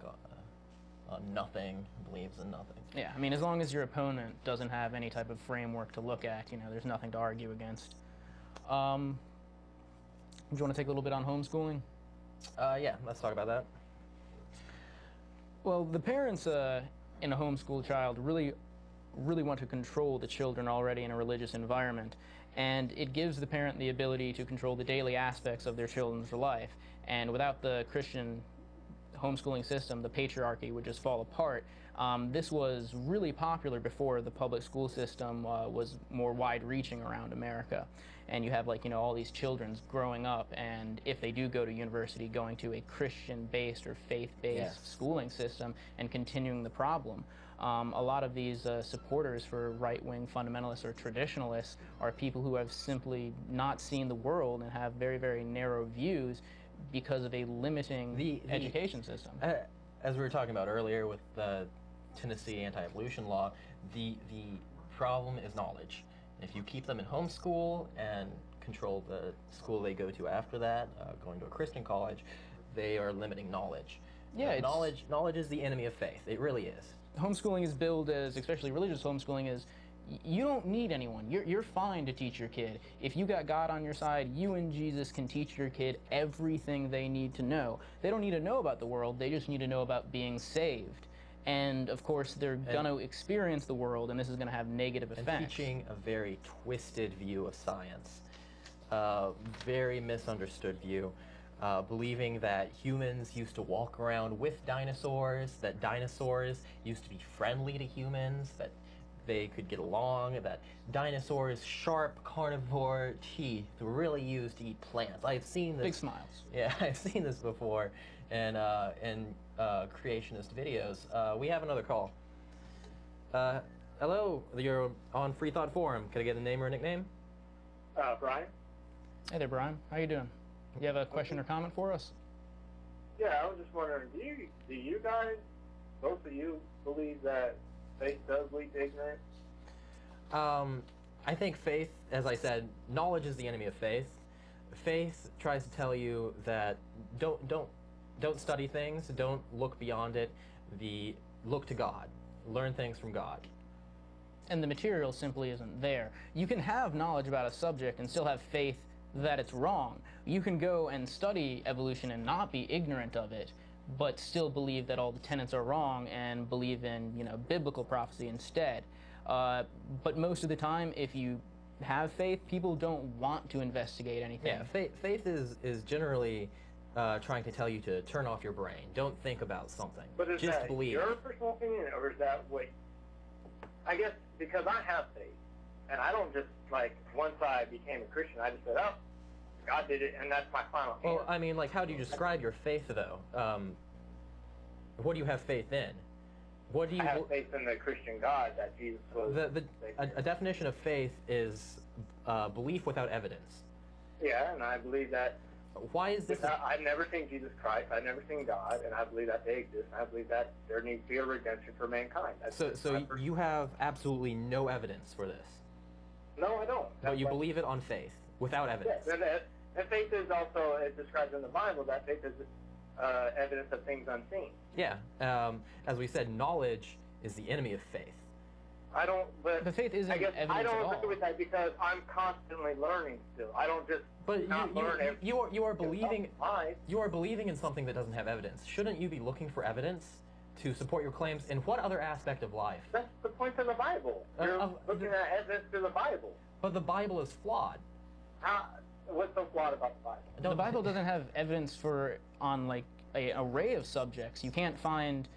on nothing, believes in nothing. Yeah, I mean, as long as your opponent doesn't have any type of framework to look at, there's nothing to argue against. Do you want to take a little bit on homeschooling? Yeah, let's talk about that. Well, the parents in a homeschool child really want to control the children already in a religious environment, and it gives the parent the ability to control the daily aspects of their children's life. And without the Christian homeschooling system, the patriarchy would just fall apart. This was really popular before the public school system was more wide-reaching around America. And you have, like, all these children growing up, and if they do go to university, going to a Christian-based or faith-based schooling system and continuing the problem. A lot of these supporters for right-wing fundamentalists or traditionalists are people who have simply not seen the world and have very, very narrow views because of a limiting education system. As we were talking about earlier with the Tennessee anti-evolution law, the problem is knowledge. If you keep them in homeschool and control the school they go to after that, going to a Christian college, they are limiting knowledge. Yeah, knowledge is the enemy of faith. It really is. Homeschooling is billed as, especially religious homeschooling, is you don't need anyone. You're fine to teach your kid. If you got God on your side, you and Jesus can teach your kid everything they need to know. They don't need to know about the world. They just need to know about being saved. And, of course, they're going to experience the world, and this is going to have negative effects. And teaching a very twisted view of science, very misunderstood view, believing that humans used to walk around with dinosaurs, that dinosaurs used to be friendly to humans, that they could get along, that dinosaurs' sharp carnivore teeth were really used to eat plants. I've seen this. Big smiles. Yeah, I've seen this before in creationist videos. We have another call. Hello, you're on Freethought Forum. Can I get a name or a nickname? Brian? Hey there, Brian. How you doing? You have a question or comment for us? Yeah, I was just wondering, do you guys, both of you, believe that faith does lead to ignorance? I think faith, as I said, knowledge is the enemy of faith. Faith tries to tell you that don't study things, don't look beyond it. Look to God, learn things from God. And the material simply isn't there. You can have knowledge about a subject and still have faith that it's wrong. You can go and study evolution and not be ignorant of it, but still believe that all the tenets are wrong and believe in, biblical prophecy instead. But most of the time, if you have faith, people don't want to investigate anything. Yeah, faith is generally trying to tell you to turn off your brain. Don't think about something. But is just that believe. your personal opinion, or is that what? I guess because I have faith, and I don't just once I became a Christian, I just said, oh, God did it, and that's my final answer. Well, I mean, how do you describe your faith, though? What do you have faith in? What do you? I have faith in the Christian God that Jesus was. A definition of faith is belief without evidence. Yeah, and I believe that. Why is this? I've never seen Jesus Christ. I've never seen God, and I believe that they exist. And I believe that there needs to be a redemption for mankind. So you have absolutely no evidence for this. No, I don't. But you believe it on faith without evidence. Yes, and faith is also described in the Bible that faith is evidence of things unseen. Yeah, as we said, knowledge is the enemy of faith. I don't. But faith isn't evidence at all. I don't agree with that because I'm constantly learning still. I don't just. But you are believing. You are believing in something that doesn't have evidence. Shouldn't you be looking for evidence to support your claims in what other aspect of life? That's the point of the Bible. You're looking at evidence through the Bible. But the Bible is flawed. What's so flawed about the Bible? The Bible doesn't have evidence on an array of subjects. You can't find,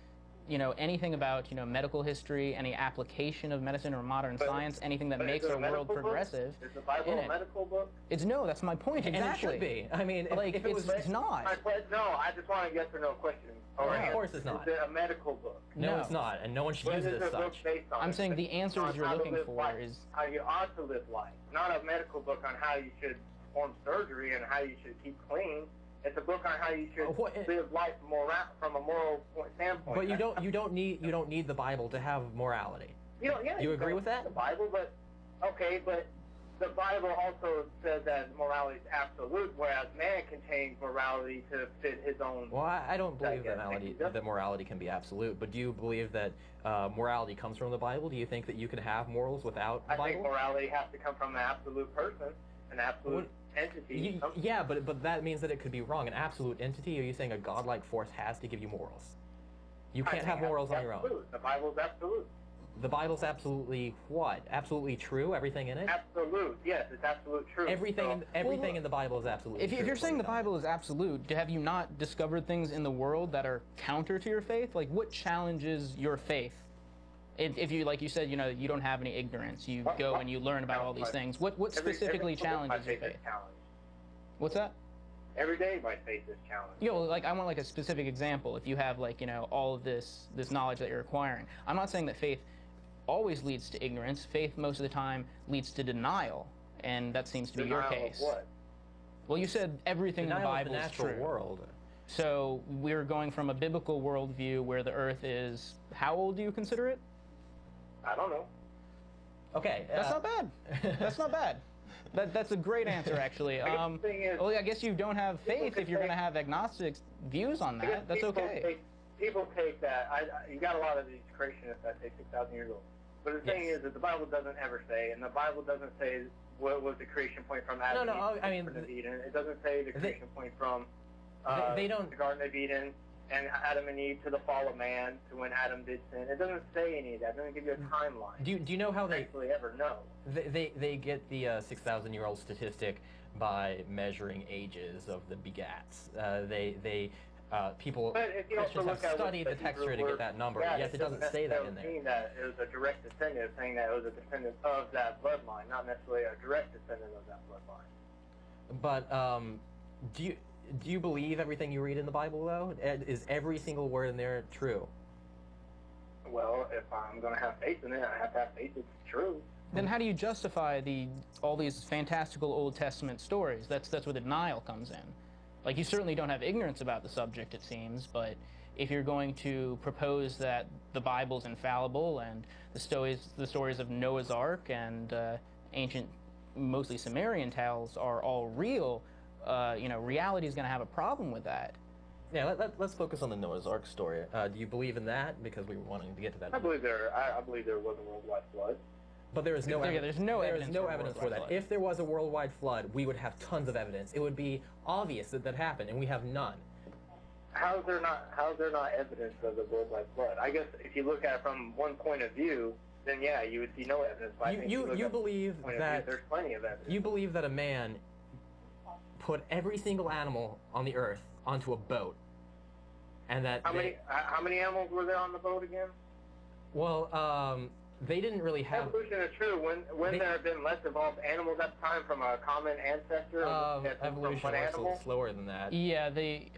anything about, medical history, any application of medicine or modern science, anything that makes our world progressive. Is the Bible a medical book? No, that's my point. Exactly. And it should be. I mean, it's not. No, I just want a yes or no question. Of course it's not. Is it a medical book? No, it's not, and no one should use it as such. I'm saying the answers you're looking for is how you ought to live life, not a medical book on how you should perform surgery and how you should keep clean. It's a book on how you should live life from a moral standpoint. But you don't need the Bible to have morality. You know, yeah. Do you agree with that? The Bible, but the Bible also says that morality is absolute, whereas man can change morality to fit his own. Well, I don't believe that morality can be absolute, but do you believe that morality comes from the Bible? Do you think that you can have morals without the Bible? I think morality has to come from an absolute person, an absolute entity. Yeah, but that means that it could be wrong. An absolute entity? Are you saying a godlike force has to give you morals? You can't have morals on your own. The Bible's absolute. The Bible's absolutely what? Absolutely true? Everything in it? Absolute. Yes, it's absolute truth. Everything in the Bible is absolutely true. If you're saying the Bible is absolute, have you not discovered things in the world that are counter to your faith? Like, what challenges your faith? If you, like you said, you know, you don't have any ignorance. You go and you learn about all these things. What specifically challenges your faith? What's that? Every day my faith is challenged. You know, like, I want like a specific example. If you have, like, you know, all of this knowledge that you're acquiring. I'm not saying that faith always leads to ignorance. Faith most of the time leads to denial, and that seems to be your case. Of what? Well, you said everything in the Bible is true. Natural world. So we're going from a biblical worldview where the Earth is, how old do you consider it? I don't know. Okay. That's not bad. That's not bad. That's a great answer, actually. Well, I guess you don't have faith if you're going to have agnostic views on that. That's okay. People take that. You got a lot of these creationists that say 6,000 years old. But the thing is that the Bible doesn't ever say, and the Bible doesn't say what was the creation point from Adam and Eve to Eden. It doesn't say the creation point from the Garden of Eden and Adam and Eve to the fall of man to when Adam did sin. It doesn't say any of that. It doesn't give you a timeline. Do you know how they actually ever know? They get the 6,000-year-old statistic by measuring ages of the begats. People Christians have studied the texture to get that number. Yes, it doesn't say that in there. Mean that it was a direct descendant, saying that it was a descendant of that bloodline, not necessarily a direct descendant of that bloodline. But do you believe everything you read in the Bible, though? Is every single word in there true? Well, if I'm going to have faith in it, I have to have faith it's true. Then how do you justify all these fantastical Old Testament stories? That's where the denial comes in. Like, you certainly don't have ignorance about the subject, it seems, but if you're going to propose that the Bible's infallible and the stories of Noah's Ark and ancient, mostly Sumerian tales are all real, you know, reality is going to have a problem with that. Yeah, let's focus on the Noah's Ark story. Do you believe in that? Because we were wanting to get to that. I believe there was a worldwide flood. But there is no evidence for that. If there was a worldwide flood, we would have tons of evidence. It would be obvious that happened, and we have none. How's there not evidence of the worldwide flood? I guess if you look at it from one point of view, then yeah, you would see no evidence. You believe that there's plenty of evidence. You believe that a man put every single animal on the earth onto a boat, and that how many animals were there on the boat again? Well, they didn't really have. Evolution is true. When there have been less evolved animals at the time from a common ancestor. Evolution works a little slower than that. Yeah, the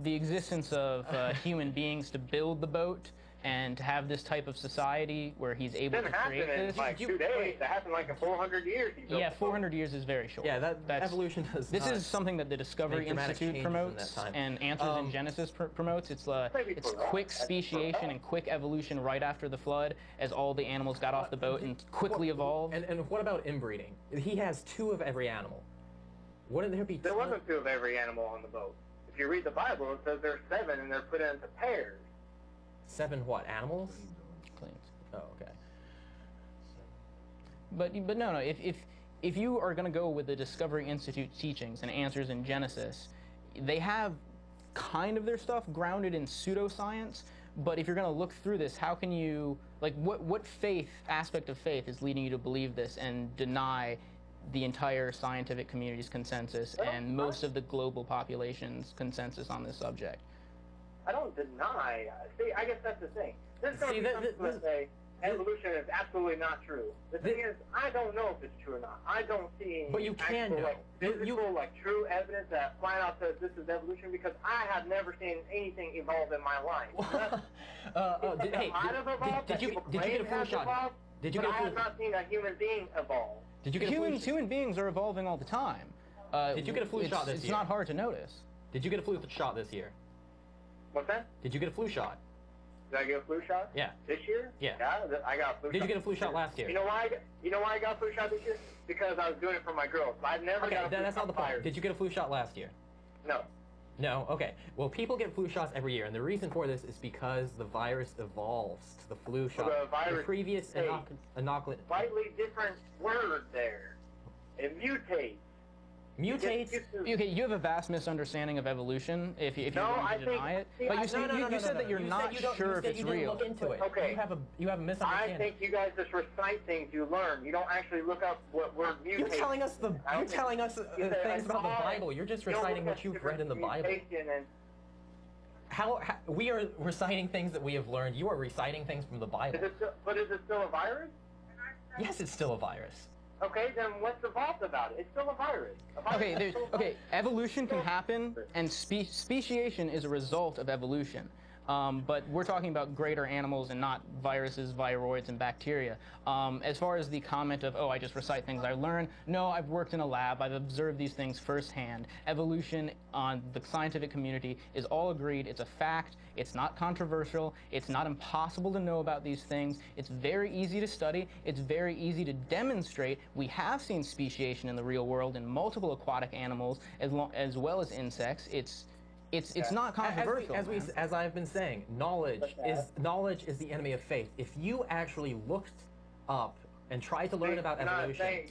existence of human beings to build the boat and to have this type of society where he's able to create this. It didn't happen in like 2 days. It happened like in 400 years. Yeah, 400 years is very short. Yeah, that's evolution does. This is something that the Discovery Institute promotes and Answers in Genesis promotes. It's quick speciation and quick evolution right after the flood, as all the animals got off the boat and quickly evolved. And what about inbreeding? He has 2 of every animal. Wouldn't there be? There wasn't 2 of every animal on the boat. If you read the Bible, it says there's 7 and they're put into pairs. 7 what? Animals? Claims. Oh, okay. But no. If you are going to go with the Discovery Institute teachings and Answers in Genesis, they have kind of their stuff grounded in pseudoscience. But if you're going to look through this, how can you, like, what aspect of faith is leading you to believe this and deny the entire scientific community's consensus and most of the global population's consensus on this subject? I don't deny. See, I guess that's the thing. This is going to say evolution is absolutely not true. The thing is, I don't know if it's true or not. I don't see any but you can know. Physical, true evidence that flat out says this is evolution, because I have never seen anything evolve in my life. Did you get a flu shot? I have not seen a human being evolve. Human beings are evolving all the time. Did you get a flu shot this year? It's not hard to notice. Did you get a flu shot this year? What's that? Did you get a flu shot? Did I get a flu shot? Yeah. This year? Yeah. I got a flu shot. Did you get a flu shot last year? You know why I got a flu shot this year? Because I was doing it for my girls. I've never got a flu shot. That's not the point. Did you get a flu shot last year? No. No? Okay. Well, people get flu shots every year, and the reason for this is because the virus evolves to the flu shot. The virus, the previous inoculate... Slightly different word there. It mutates. Mutates? Okay, you have a vast misunderstanding of evolution if you're No, going to deny it. But you said that you're not sure if it's real. Look into it. Okay. You have a misunderstanding. I think you guys just recite things you learn. You don't actually look up what word mutate. You're telling us things about the Bible. You're just reciting what you've read in the Bible. How we are reciting things that we have learned. You are reciting things from the Bible. But is it still a virus? Yes, it's still a virus. Okay, then what's evolved about it? It's still a virus. Okay, evolution can happen, and speciation is a result of evolution. But we're talking about greater animals and not viruses, viroids, and bacteria. As far as the comment of, oh, I just recite things I learn, no, I've worked in a lab. I've observed these things firsthand. Evolution on the scientific community is all agreed. It's a fact. It's not controversial. It's not impossible to know about these things. It's very easy to study. It's very easy to demonstrate. We have seen speciation in the real world in multiple aquatic animals as well as insects. It's not controversial. As I've been saying, knowledge is the enemy of faith. If you actually looked up and tried to learn about evolution,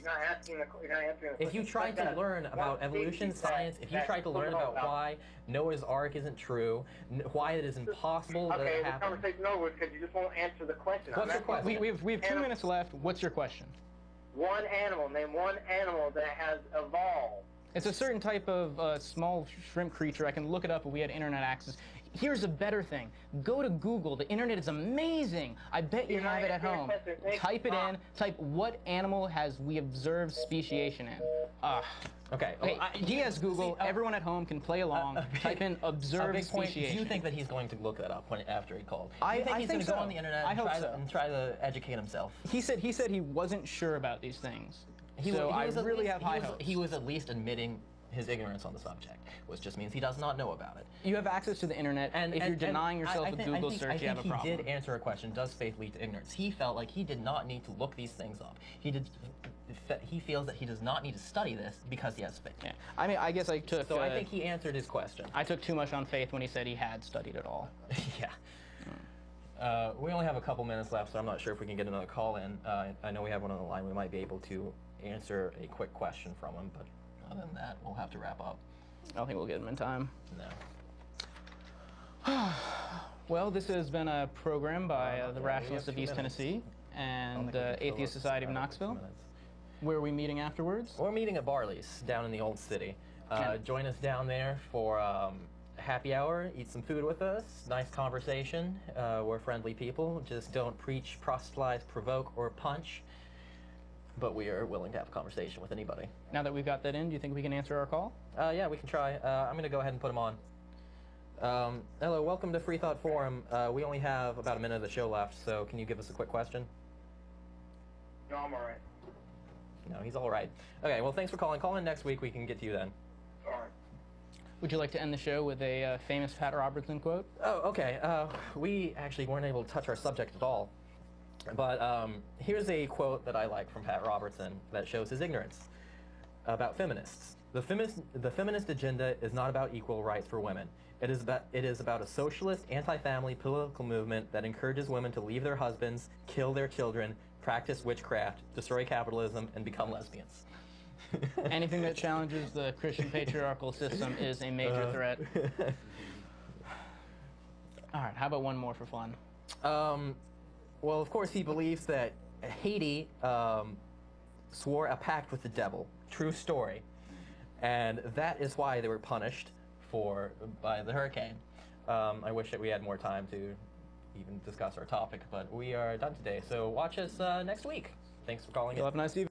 if you tried to learn about evolution science, if you tried to learn about why Noah's Ark isn't true, why it is impossible that it happened. The conversation's over because you just won't answer the question. What's your question? We have 2 minutes left. What's your question? One animal. Name one animal that has evolved. It's a certain type of small shrimp creature. I can look it up if we had internet access. Here's a better thing. Go to Google. The internet is amazing. I bet you have it at home. Type it in. Type what animal has we observed speciation in. Okay. Yes, Google. Everyone at home can play along. Type in observed speciation. Do you think that he's going to look that up after he called? I think he's going to so. go on the internet and try to educate himself? He said he wasn't sure about these things. I really have high hopes. He was at least admitting his ignorance on the subject, which just means he does not know about it. You have access to the internet, and if you're denying yourself a Google search, you have a problem. I think he did answer a question, does faith lead to ignorance? He felt like he did not need to look these things up. He feels that he does not need to study this because he has faith. Yeah. I mean, I guess I took... So I think he answered his question. I took too much on faith when he said he had studied it all. Yeah. We only have a couple minutes left, so I'm not sure if we can get another call in. I know we have one on the line. We might be able to answer a quick question from him, but other than that, we'll have to wrap up. I don't think we'll get him in time. No. Well, this has been a program by the Rationalists of East Tennessee and Atheist Society of Knoxville. Where are we meeting afterwards? We're meeting at Barley's down in the Old City. Join us down there for happy hour, eat some food with us, nice conversation. We're friendly people, just don't preach, proselytize, provoke, or punch. But we are willing to have a conversation with anybody. Now that we've got that in, do you think we can answer our call? Yeah, we can try. I'm going to go ahead and put him on. Hello, welcome to Freethought Forum. We only have about a minute of the show left, so can you give us a quick question? No, I'm all right. No, he's all right. Okay, well, thanks for calling. Call in next week. We can get to you then. All right. Would you like to end the show with a famous Pat Robertson quote? Oh, okay. We actually weren't able to touch our subject at all. But here's a quote that I like from Pat Robertson that shows his ignorance about feminists. The feminist agenda is not about equal rights for women. It is about a socialist, anti-family political movement that encourages women to leave their husbands, kill their children, practice witchcraft, destroy capitalism, and become lesbians. Anything that challenges the Christian patriarchal system is a major threat. All right, how about one more for fun? Well, of course, he believes that Haiti swore a pact with the devil. True story. And that is why they were punished by the hurricane. I wish that we had more time to even discuss our topic, but we are done today. So watch us next week. Thanks for calling in. Have a nice evening.